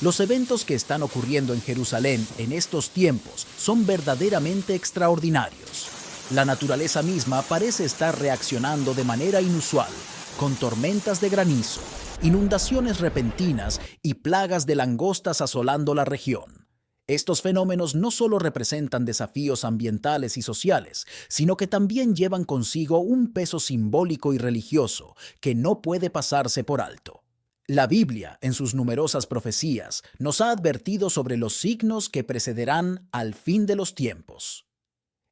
Los eventos que están ocurriendo en Jerusalén en estos tiempos son verdaderamente extraordinarios. La naturaleza misma parece estar reaccionando de manera inusual, con tormentas de granizo, inundaciones repentinas y plagas de langostas asolando la región. Estos fenómenos no solo representan desafíos ambientales y sociales, sino que también llevan consigo un peso simbólico y religioso que no puede pasarse por alto. La Biblia, en sus numerosas profecías, nos ha advertido sobre los signos que precederán al fin de los tiempos.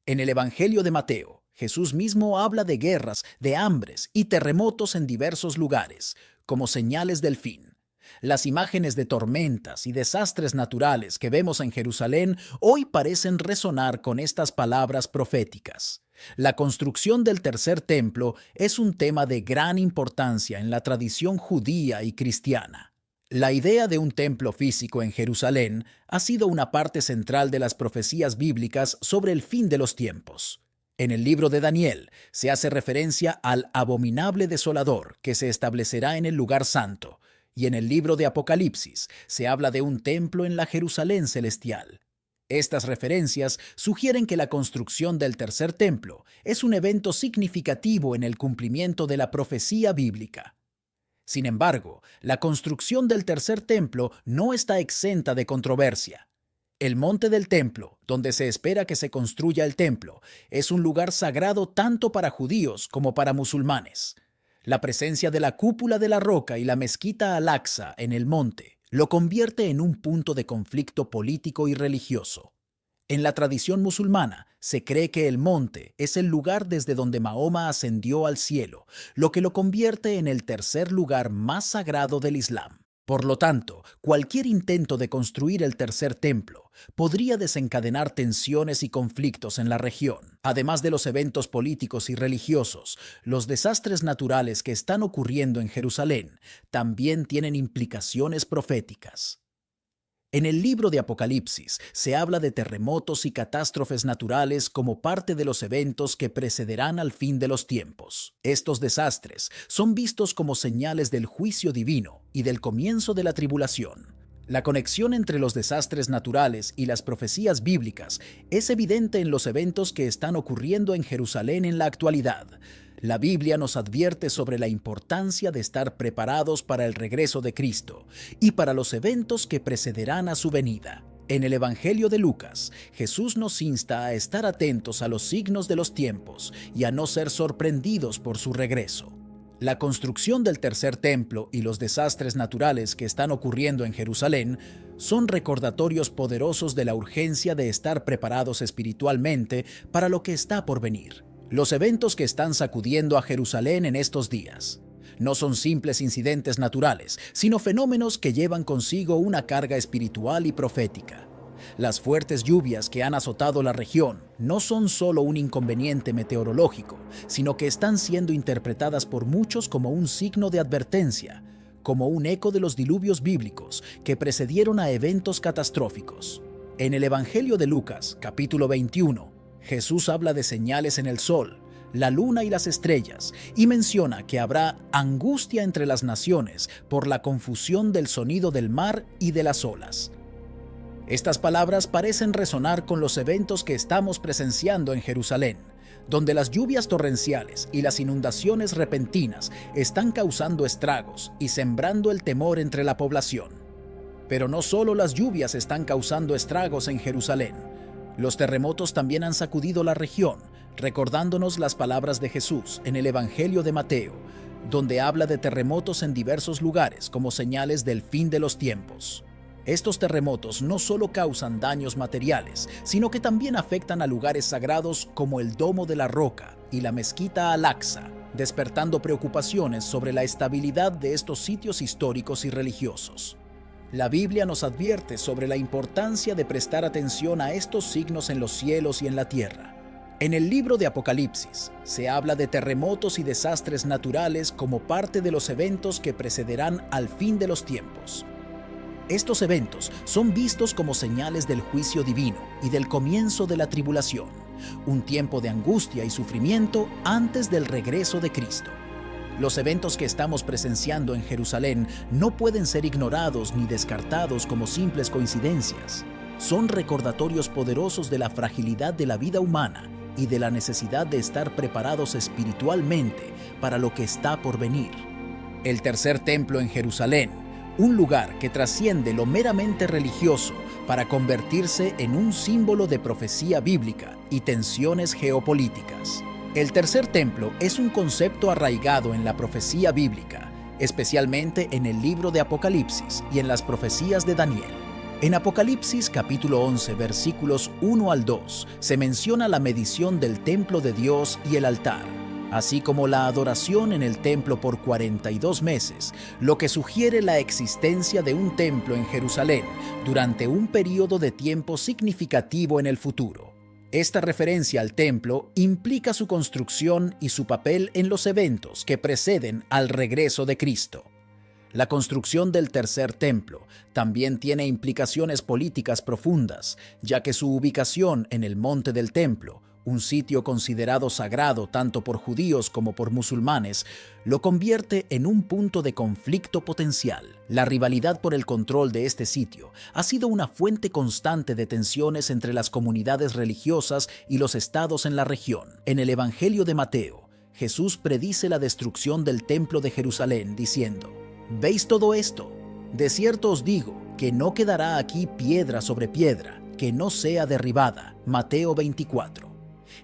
En el Evangelio de Mateo, Jesús mismo habla de guerras, de hambres y terremotos en diversos lugares, como señales del fin. Las imágenes de tormentas y desastres naturales que vemos en Jerusalén hoy parecen resonar con estas palabras proféticas. La construcción del tercer templo es un tema de gran importancia en la tradición judía y cristiana. La idea de un templo físico en Jerusalén ha sido una parte central de las profecías bíblicas sobre el fin de los tiempos. En el libro de Daniel se hace referencia al abominable desolador que se establecerá en el lugar santo, y en el libro de Apocalipsis se habla de un templo en la Jerusalén celestial. Estas referencias sugieren que la construcción del tercer templo es un evento significativo en el cumplimiento de la profecía bíblica. Sin embargo, la construcción del tercer templo no está exenta de controversia. El monte del templo, donde se espera que se construya el templo, es un lugar sagrado tanto para judíos como para musulmanes. La presencia de la cúpula de la roca y la mezquita Al-Aqsa en el monte lo convierte en un punto de conflicto político y religioso. En la tradición musulmana, se cree que el monte es el lugar desde donde Mahoma ascendió al cielo, lo que lo convierte en el tercer lugar más sagrado del Islam. Por lo tanto, cualquier intento de construir el tercer templo podría desencadenar tensiones y conflictos en la región. Además de los eventos políticos y religiosos, los desastres naturales que están ocurriendo en Jerusalén también tienen implicaciones proféticas. En el libro de Apocalipsis se habla de terremotos y catástrofes naturales como parte de los eventos que precederán al fin de los tiempos. Estos desastres son vistos como señales del juicio divino y del comienzo de la tribulación. La conexión entre los desastres naturales y las profecías bíblicas es evidente en los eventos que están ocurriendo en Jerusalén en la actualidad. La Biblia nos advierte sobre la importancia de estar preparados para el regreso de Cristo y para los eventos que precederán a su venida. En el Evangelio de Lucas, Jesús nos insta a estar atentos a los signos de los tiempos y a no ser sorprendidos por su regreso. La construcción del tercer templo y los desastres naturales que están ocurriendo en Jerusalén son recordatorios poderosos de la urgencia de estar preparados espiritualmente para lo que está por venir. Los eventos que están sacudiendo a Jerusalén en estos días no son simples incidentes naturales, sino fenómenos que llevan consigo una carga espiritual y profética. Las fuertes lluvias que han azotado la región no son solo un inconveniente meteorológico, sino que están siendo interpretadas por muchos como un signo de advertencia, como un eco de los diluvios bíblicos que precedieron a eventos catastróficos. En el Evangelio de Lucas, capítulo 21, Jesús habla de señales en el sol, la luna y las estrellas, y menciona que habrá angustia entre las naciones por la confusión del sonido del mar y de las olas. Estas palabras parecen resonar con los eventos que estamos presenciando en Jerusalén, donde las lluvias torrenciales y las inundaciones repentinas están causando estragos y sembrando el temor entre la población. Pero no solo las lluvias están causando estragos en Jerusalén. Los terremotos también han sacudido la región, recordándonos las palabras de Jesús en el Evangelio de Mateo, donde habla de terremotos en diversos lugares como señales del fin de los tiempos. Estos terremotos no solo causan daños materiales, sino que también afectan a lugares sagrados como el Domo de la Roca y la Mezquita Al-Aqsa, despertando preocupaciones sobre la estabilidad de estos sitios históricos y religiosos. La Biblia nos advierte sobre la importancia de prestar atención a estos signos en los cielos y en la tierra. En el libro de Apocalipsis se habla de terremotos y desastres naturales como parte de los eventos que precederán al fin de los tiempos. Estos eventos son vistos como señales del juicio divino y del comienzo de la tribulación, un tiempo de angustia y sufrimiento antes del regreso de Cristo. Los eventos que estamos presenciando en Jerusalén no pueden ser ignorados ni descartados como simples coincidencias. Son recordatorios poderosos de la fragilidad de la vida humana y de la necesidad de estar preparados espiritualmente para lo que está por venir. El tercer templo en Jerusalén, un lugar que trasciende lo meramente religioso para convertirse en un símbolo de profecía bíblica y tensiones geopolíticas. El tercer templo es un concepto arraigado en la profecía bíblica, especialmente en el libro de Apocalipsis y en las profecías de Daniel. En Apocalipsis capítulo 11, versículos 1 al 2, se menciona la medición del templo de Dios y el altar, así como la adoración en el templo por 42 meses, lo que sugiere la existencia de un templo en Jerusalén durante un periodo de tiempo significativo en el futuro. Esta referencia al templo implica su construcción y su papel en los eventos que preceden al regreso de Cristo. La construcción del tercer templo también tiene implicaciones políticas profundas, ya que su ubicación en el Monte del Templo, un sitio considerado sagrado tanto por judíos como por musulmanes, lo convierte en un punto de conflicto potencial. La rivalidad por el control de este sitio ha sido una fuente constante de tensiones entre las comunidades religiosas y los estados en la región. En el Evangelio de Mateo, Jesús predice la destrucción del Templo de Jerusalén, diciendo: ¿Veis todo esto? De cierto os digo que no quedará aquí piedra sobre piedra que no sea derribada. Mateo 24.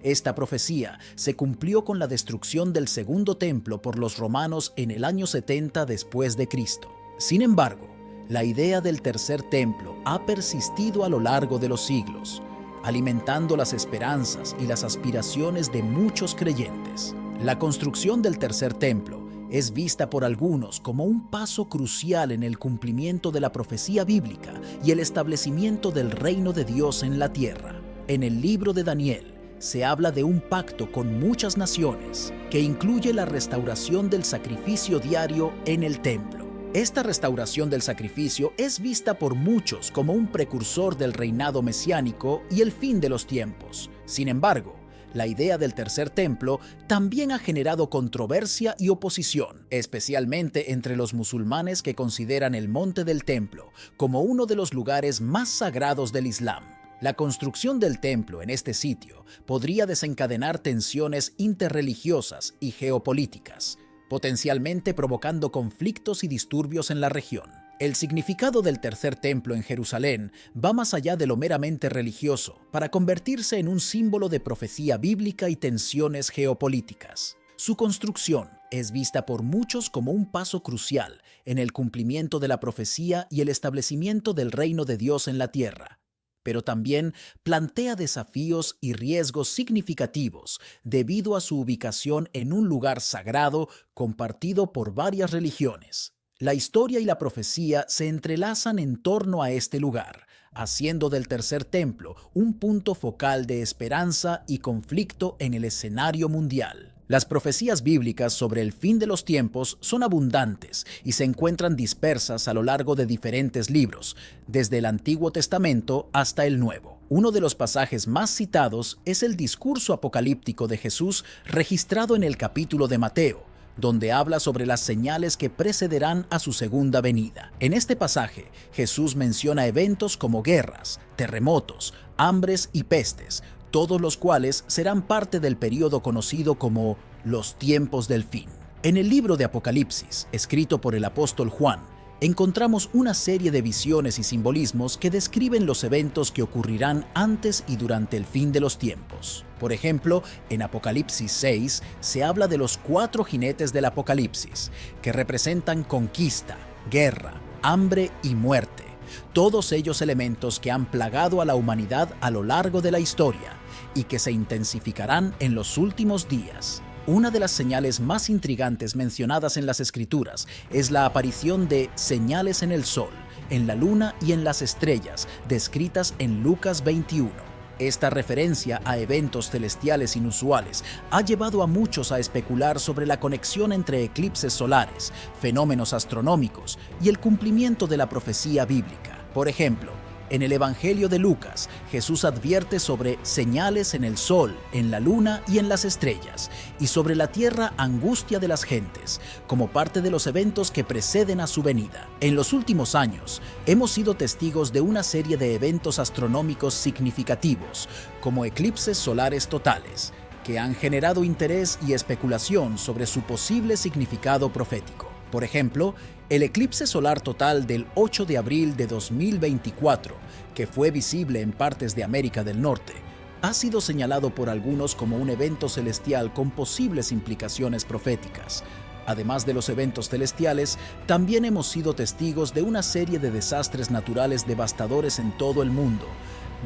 Esta profecía se cumplió con la destrucción del segundo templo por los romanos en el año 70 después de Cristo. Sin embargo, la idea del tercer templo ha persistido a lo largo de los siglos, alimentando las esperanzas y las aspiraciones de muchos creyentes. La construcción del tercer templo es vista por algunos como un paso crucial en el cumplimiento de la profecía bíblica y el establecimiento del reino de Dios en la tierra. En el libro de Daniel se habla de un pacto con muchas naciones que incluye la restauración del sacrificio diario en el templo. Esta restauración del sacrificio es vista por muchos como un precursor del reinado mesiánico y el fin de los tiempos. Sin embargo, la idea del tercer templo también ha generado controversia y oposición, especialmente entre los musulmanes que consideran el Monte del Templo como uno de los lugares más sagrados del Islam. La construcción del templo en este sitio podría desencadenar tensiones interreligiosas y geopolíticas, potencialmente provocando conflictos y disturbios en la región. El significado del tercer templo en Jerusalén va más allá de lo meramente religioso, para convertirse en un símbolo de profecía bíblica y tensiones geopolíticas. Su construcción es vista por muchos como un paso crucial en el cumplimiento de la profecía y el establecimiento del reino de Dios en la tierra, pero también plantea desafíos y riesgos significativos debido a su ubicación en un lugar sagrado compartido por varias religiones. La historia y la profecía se entrelazan en torno a este lugar, haciendo del tercer templo un punto focal de esperanza y conflicto en el escenario mundial. Las profecías bíblicas sobre el fin de los tiempos son abundantes y se encuentran dispersas a lo largo de diferentes libros, desde el Antiguo Testamento hasta el Nuevo. Uno de los pasajes más citados es el discurso apocalíptico de Jesús registrado en el capítulo de Mateo, donde habla sobre las señales que precederán a su segunda venida. En este pasaje, Jesús menciona eventos como guerras, terremotos, hambres y pestes, todos los cuales serán parte del período conocido como los tiempos del fin. En el libro de Apocalipsis, escrito por el apóstol Juan, encontramos una serie de visiones y simbolismos que describen los eventos que ocurrirán antes y durante el fin de los tiempos. Por ejemplo, en Apocalipsis 6 se habla de los 4 jinetes del Apocalipsis, que representan conquista, guerra, hambre y muerte, todos ellos elementos que han plagado a la humanidad a lo largo de la historia y que se intensificarán en los últimos días. Una de las señales más intrigantes mencionadas en las Escrituras es la aparición de señales en el sol, en la luna y en las estrellas, descritas en Lucas 21. Esta referencia a eventos celestiales inusuales ha llevado a muchos a especular sobre la conexión entre eclipses solares, fenómenos astronómicos y el cumplimiento de la profecía bíblica. Por ejemplo, En el Evangelio de Lucas, Jesús advierte sobre señales en el sol, en la luna y en las estrellas, y sobre la tierra angustia de las gentes, como parte de los eventos que preceden a su venida. En los últimos años, hemos sido testigos de una serie de eventos astronómicos significativos, como eclipses solares totales, que han generado interés y especulación sobre su posible significado profético. Por ejemplo, el eclipse solar total del 8 de abril de 2024, que fue visible en partes de América del Norte, ha sido señalado por algunos como un evento celestial con posibles implicaciones proféticas. Además de los eventos celestiales, también hemos sido testigos de una serie de desastres naturales devastadores en todo el mundo,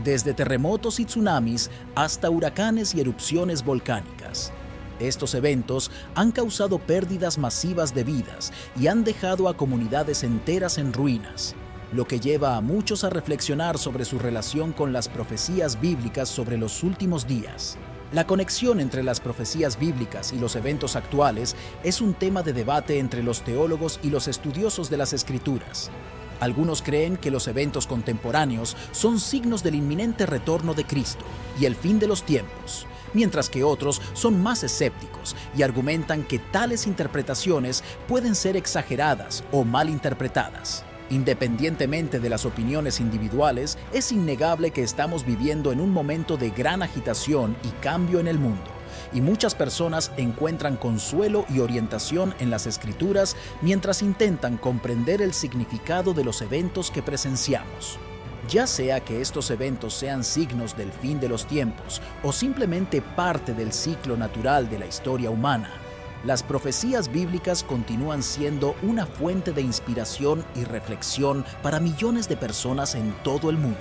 desde terremotos y tsunamis hasta huracanes y erupciones volcánicas. Estos eventos han causado pérdidas masivas de vidas y han dejado a comunidades enteras en ruinas, lo que lleva a muchos a reflexionar sobre su relación con las profecías bíblicas sobre los últimos días. La conexión entre las profecías bíblicas y los eventos actuales es un tema de debate entre los teólogos y los estudiosos de las Escrituras. Algunos creen que los eventos contemporáneos son signos del inminente retorno de Cristo y el fin de los tiempos, mientras que otros son más escépticos y argumentan que tales interpretaciones pueden ser exageradas o malinterpretadas. Independientemente de las opiniones individuales, es innegable que estamos viviendo en un momento de gran agitación y cambio en el mundo, y muchas personas encuentran consuelo y orientación en las Escrituras mientras intentan comprender el significado de los eventos que presenciamos. Ya sea que estos eventos sean signos del fin de los tiempos o simplemente parte del ciclo natural de la historia humana, las profecías bíblicas continúan siendo una fuente de inspiración y reflexión para millones de personas en todo el mundo.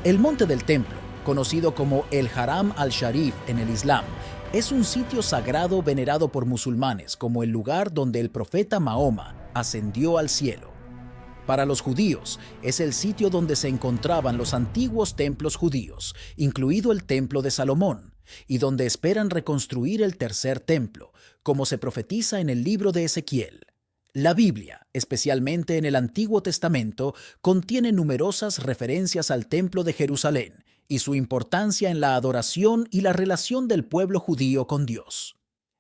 El Monte del Templo, conocido como el Haram al-Sharif en el Islam, es un sitio sagrado venerado por musulmanes como el lugar donde el profeta Mahoma ascendió al cielo. Para los judíos, es el sitio donde se encontraban los antiguos templos judíos, incluido el Templo de Salomón, y donde esperan reconstruir el tercer templo, como se profetiza en el libro de Ezequiel. La Biblia, especialmente en el Antiguo Testamento, contiene numerosas referencias al Templo de Jerusalén y su importancia en la adoración y la relación del pueblo judío con Dios.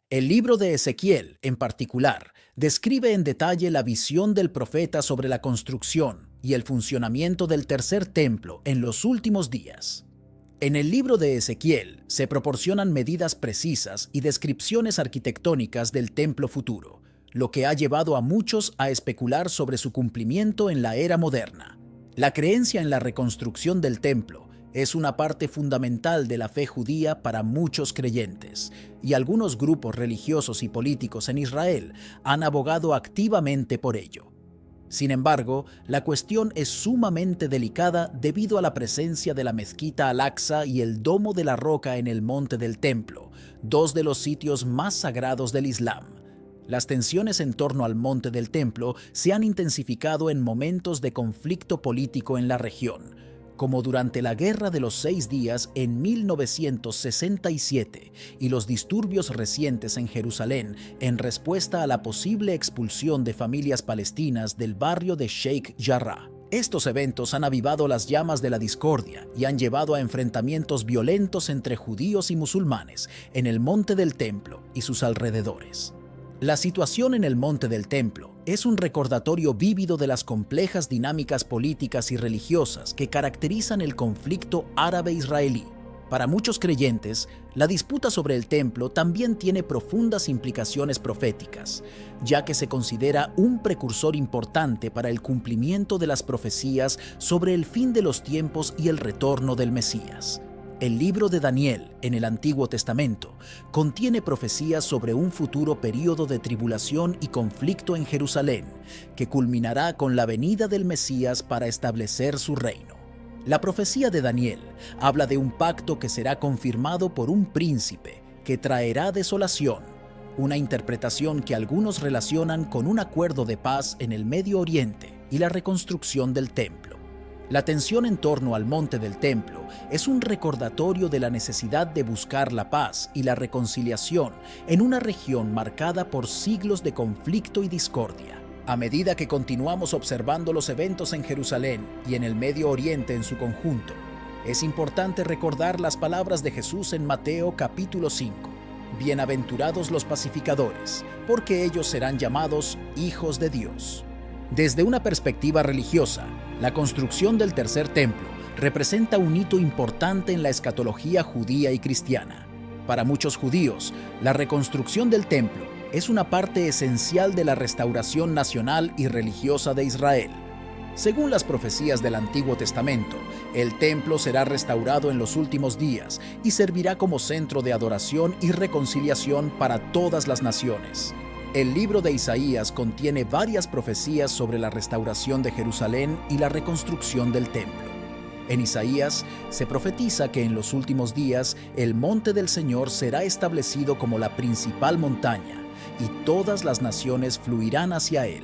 El libro de Ezequiel, en particular, describe en detalle la visión del profeta sobre la construcción y el funcionamiento del tercer templo en los últimos días. En el libro de Ezequiel se proporcionan medidas precisas y descripciones arquitectónicas del templo futuro, lo que ha llevado a muchos a especular sobre su cumplimiento en la era moderna. La creencia en la reconstrucción del templo es una parte fundamental de la fe judía para muchos creyentes, y algunos grupos religiosos y políticos en Israel han abogado activamente por ello. Sin embargo, la cuestión es sumamente delicada debido a la presencia de la mezquita Al-Aqsa y el Domo de la Roca en el Monte del Templo, dos de los sitios más sagrados del Islam. Las tensiones en torno al Monte del Templo se han intensificado en momentos de conflicto político en la región, como durante la Guerra de los 6 Días en 1967 y los disturbios recientes en Jerusalén en respuesta a la posible expulsión de familias palestinas del barrio de Sheikh Jarrah. Estos eventos han avivado las llamas de la discordia y han llevado a enfrentamientos violentos entre judíos y musulmanes en el Monte del Templo y sus alrededores. La situación en el Monte del Templo es un recordatorio vívido de las complejas dinámicas políticas y religiosas que caracterizan el conflicto árabe-israelí. Para muchos creyentes, la disputa sobre el templo también tiene profundas implicaciones proféticas, ya que se considera un precursor importante para el cumplimiento de las profecías sobre el fin de los tiempos y el retorno del Mesías. El libro de Daniel, en el Antiguo Testamento, contiene profecías sobre un futuro período de tribulación y conflicto en Jerusalén, que culminará con la venida del Mesías para establecer su reino. La profecía de Daniel habla de un pacto que será confirmado por un príncipe que traerá desolación, una interpretación que algunos relacionan con un acuerdo de paz en el Medio Oriente y la reconstrucción del templo. La tensión en torno al Monte del Templo es un recordatorio de la necesidad de buscar la paz y la reconciliación en una región marcada por siglos de conflicto y discordia. A medida que continuamos observando los eventos en Jerusalén y en el Medio Oriente en su conjunto, es importante recordar las palabras de Jesús en Mateo capítulo 5. Bienaventurados los pacificadores, porque ellos serán llamados hijos de Dios. Desde una perspectiva religiosa, la construcción del tercer templo representa un hito importante en la escatología judía y cristiana. Para muchos judíos, la reconstrucción del templo es una parte esencial de la restauración nacional y religiosa de Israel. Según las profecías del Antiguo Testamento, el templo será restaurado en los últimos días y servirá como centro de adoración y reconciliación para todas las naciones. El libro de Isaías contiene varias profecías sobre la restauración de Jerusalén y la reconstrucción del templo. En Isaías se profetiza que en los últimos días el monte del Señor será establecido como la principal montaña y todas las naciones fluirán hacia él.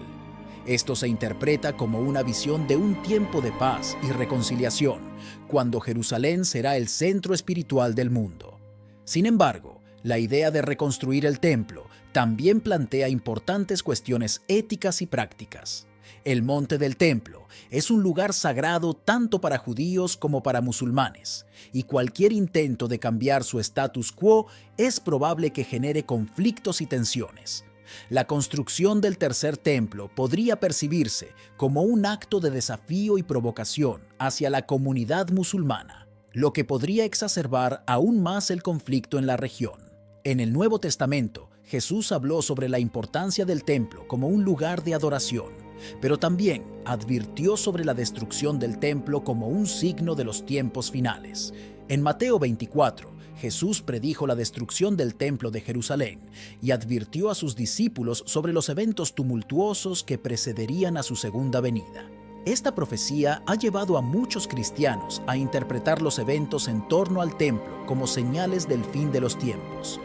Esto se interpreta como una visión de un tiempo de paz y reconciliación, cuando Jerusalén será el centro espiritual del mundo. Sin embargo, la idea de reconstruir el templo también plantea importantes cuestiones éticas y prácticas. El monte del templo es un lugar sagrado tanto para judíos como para musulmanes, y cualquier intento de cambiar su status quo es probable que genere conflictos y tensiones. La construcción del tercer templo podría percibirse como un acto de desafío y provocación hacia la comunidad musulmana, lo que podría exacerbar aún más el conflicto en la región. En el Nuevo Testamento, Jesús habló sobre la importancia del templo como un lugar de adoración, pero también advirtió sobre la destrucción del templo como un signo de los tiempos finales. En Mateo 24, Jesús predijo la destrucción del templo de Jerusalén y advirtió a sus discípulos sobre los eventos tumultuosos que precederían a su segunda venida. Esta profecía ha llevado a muchos cristianos a interpretar los eventos en torno al templo como señales del fin de los tiempos.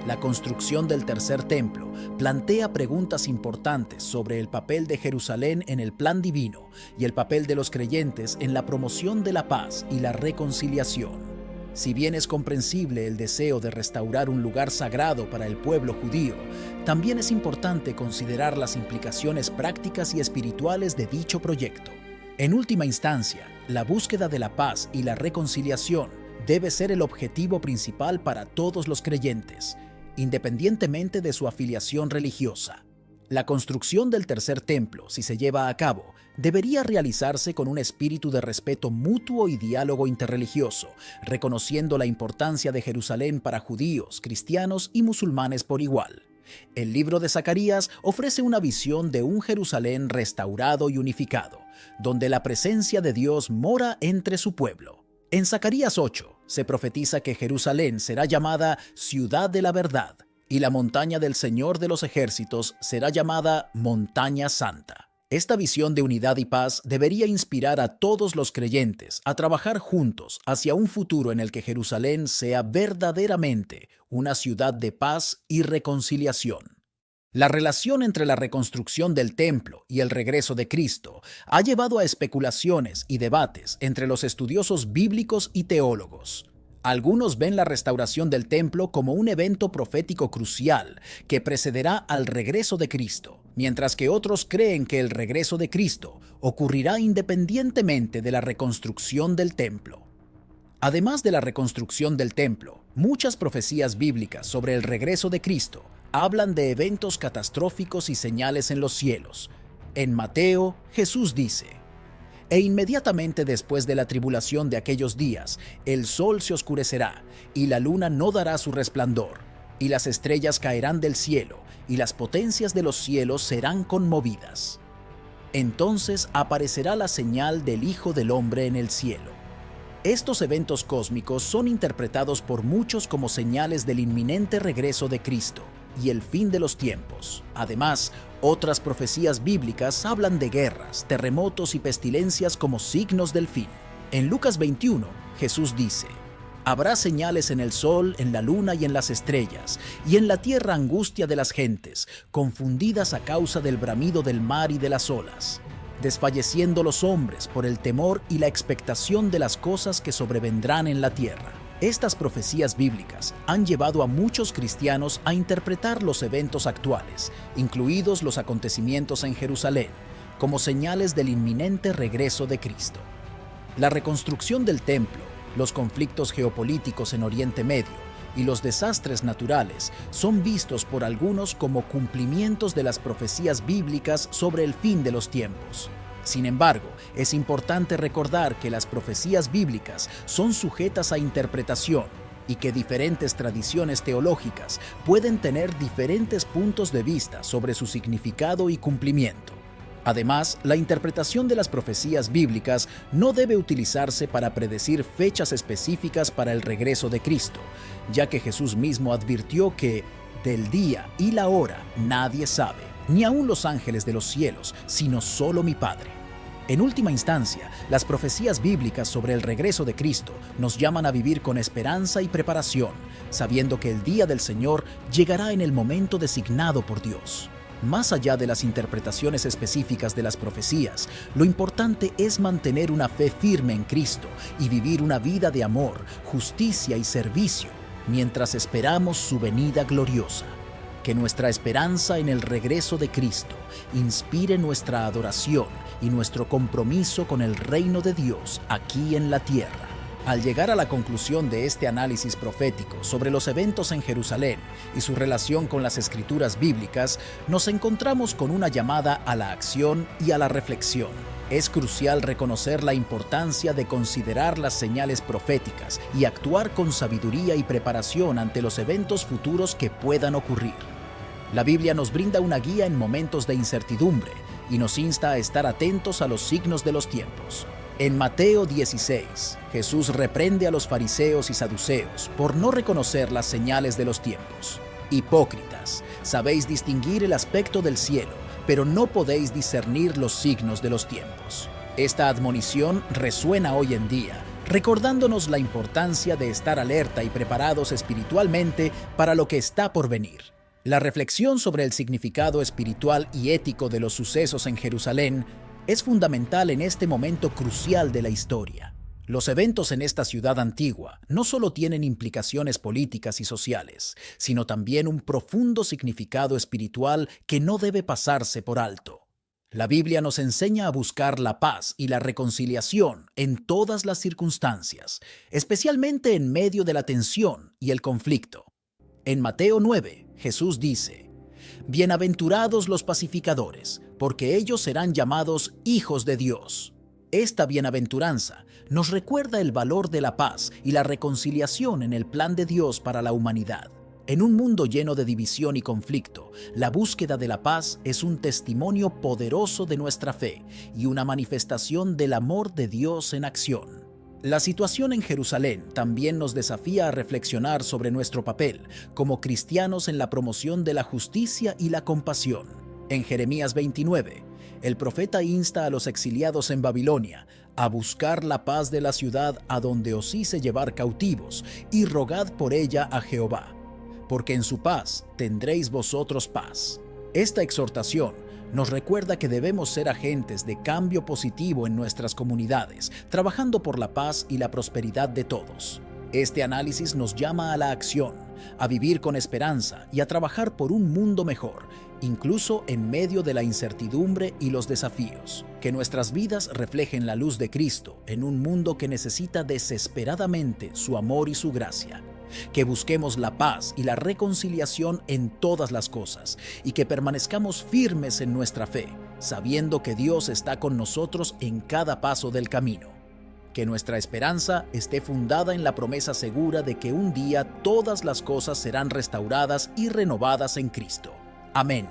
La construcción del tercer templo plantea preguntas importantes sobre el papel de Jerusalén en el plan divino y el papel de los creyentes en la promoción de la paz y la reconciliación. Si bien es comprensible el deseo de restaurar un lugar sagrado para el pueblo judío, también es importante considerar las implicaciones prácticas y espirituales de dicho proyecto. En última instancia, la búsqueda de la paz y la reconciliación debe ser el objetivo principal para todos los creyentes, independientemente de su afiliación religiosa. La construcción del tercer templo, si se lleva a cabo, debería realizarse con un espíritu de respeto mutuo y diálogo interreligioso, reconociendo la importancia de Jerusalén para judíos, cristianos y musulmanes por igual. El libro de Zacarías ofrece una visión de un Jerusalén restaurado y unificado, donde la presencia de Dios mora entre su pueblo. En Zacarías 8 se profetiza que Jerusalén será llamada Ciudad de la Verdad y la montaña del Señor de los ejércitos será llamada Montaña Santa. Esta visión de unidad y paz debería inspirar a todos los creyentes a trabajar juntos hacia un futuro en el que Jerusalén sea verdaderamente una ciudad de paz y reconciliación. La relación entre la reconstrucción del templo y el regreso de Cristo ha llevado a especulaciones y debates entre los estudiosos bíblicos y teólogos. Algunos ven la restauración del templo como un evento profético crucial que precederá al regreso de Cristo, mientras que otros creen que el regreso de Cristo ocurrirá independientemente de la reconstrucción del templo. Además de la reconstrucción del templo, muchas profecías bíblicas sobre el regreso de Cristo hablan de eventos catastróficos y señales en los cielos. En Mateo, Jesús dice: «E inmediatamente después de la tribulación de aquellos días, el sol se oscurecerá, y la luna no dará su resplandor, y las estrellas caerán del cielo, y las potencias de los cielos serán conmovidas. Entonces aparecerá la señal del Hijo del Hombre en el cielo». Estos eventos cósmicos son interpretados por muchos como señales del inminente regreso de Cristo y el fin de los tiempos. Además, otras profecías bíblicas hablan de guerras, terremotos y pestilencias como signos del fin. En Lucas 21, Jesús dice: «Habrá señales en el sol, en la luna y en las estrellas, y en la tierra angustia de las gentes, confundidas a causa del bramido del mar y de las olas, desfalleciendo los hombres por el temor y la expectación de las cosas que sobrevendrán en la tierra». Estas profecías bíblicas han llevado a muchos cristianos a interpretar los eventos actuales, incluidos los acontecimientos en Jerusalén, como señales del inminente regreso de Cristo. La reconstrucción del templo, los conflictos geopolíticos en Oriente Medio y los desastres naturales son vistos por algunos como cumplimientos de las profecías bíblicas sobre el fin de los tiempos. Sin embargo, es importante recordar que las profecías bíblicas son sujetas a interpretación y que diferentes tradiciones teológicas pueden tener diferentes puntos de vista sobre su significado y cumplimiento. Además, la interpretación de las profecías bíblicas no debe utilizarse para predecir fechas específicas para el regreso de Cristo, ya que Jesús mismo advirtió que del día y la hora nadie sabe, ni aun los ángeles de los cielos, sino solo mi Padre. En última instancia, las profecías bíblicas sobre el regreso de Cristo nos llaman a vivir con esperanza y preparación, sabiendo que el día del Señor llegará en el momento designado por Dios. Más allá de las interpretaciones específicas de las profecías, lo importante es mantener una fe firme en Cristo y vivir una vida de amor, justicia y servicio mientras esperamos su venida gloriosa. Que nuestra esperanza en el regreso de Cristo inspire nuestra adoración y nuestro compromiso con el reino de Dios aquí en la tierra. Al llegar a la conclusión de este análisis profético sobre los eventos en Jerusalén y su relación con las escrituras bíblicas, nos encontramos con una llamada a la acción y a la reflexión. Es crucial reconocer la importancia de considerar las señales proféticas y actuar con sabiduría y preparación ante los eventos futuros que puedan ocurrir. La Biblia nos brinda una guía en momentos de incertidumbre y nos insta a estar atentos a los signos de los tiempos. En Mateo 16, Jesús reprende a los fariseos y saduceos por no reconocer las señales de los tiempos. Hipócritas, sabéis distinguir el aspecto del cielo, pero no podéis discernir los signos de los tiempos. Esta admonición resuena hoy en día, recordándonos la importancia de estar alerta y preparados espiritualmente para lo que está por venir. La reflexión sobre el significado espiritual y ético de los sucesos en Jerusalén es fundamental en este momento crucial de la historia. Los eventos en esta ciudad antigua no solo tienen implicaciones políticas y sociales, sino también un profundo significado espiritual que no debe pasarse por alto. La Biblia nos enseña a buscar la paz y la reconciliación en todas las circunstancias, especialmente en medio de la tensión y el conflicto. En Mateo 9, Jesús dice: «Bienaventurados los pacificadores, porque ellos serán llamados hijos de Dios». Esta bienaventuranza nos recuerda el valor de la paz y la reconciliación en el plan de Dios para la humanidad. En un mundo lleno de división y conflicto, la búsqueda de la paz es un testimonio poderoso de nuestra fe y una manifestación del amor de Dios en acción. La situación en Jerusalén también nos desafía a reflexionar sobre nuestro papel como cristianos en la promoción de la justicia y la compasión. En Jeremías 29, el profeta insta a los exiliados en Babilonia a buscar la paz de la ciudad a donde os hice llevar cautivos y rogad por ella a Jehová, porque en su paz tendréis vosotros paz. Esta exhortación nos recuerda que debemos ser agentes de cambio positivo en nuestras comunidades, trabajando por la paz y la prosperidad de todos. Este análisis nos llama a la acción, a vivir con esperanza y a trabajar por un mundo mejor, incluso en medio de la incertidumbre y los desafíos. Que nuestras vidas reflejen la luz de Cristo en un mundo que necesita desesperadamente su amor y su gracia. Que busquemos la paz y la reconciliación en todas las cosas y que permanezcamos firmes en nuestra fe, sabiendo que Dios está con nosotros en cada paso del camino. Que nuestra esperanza esté fundada en la promesa segura de que un día todas las cosas serán restauradas y renovadas en Cristo. Amén.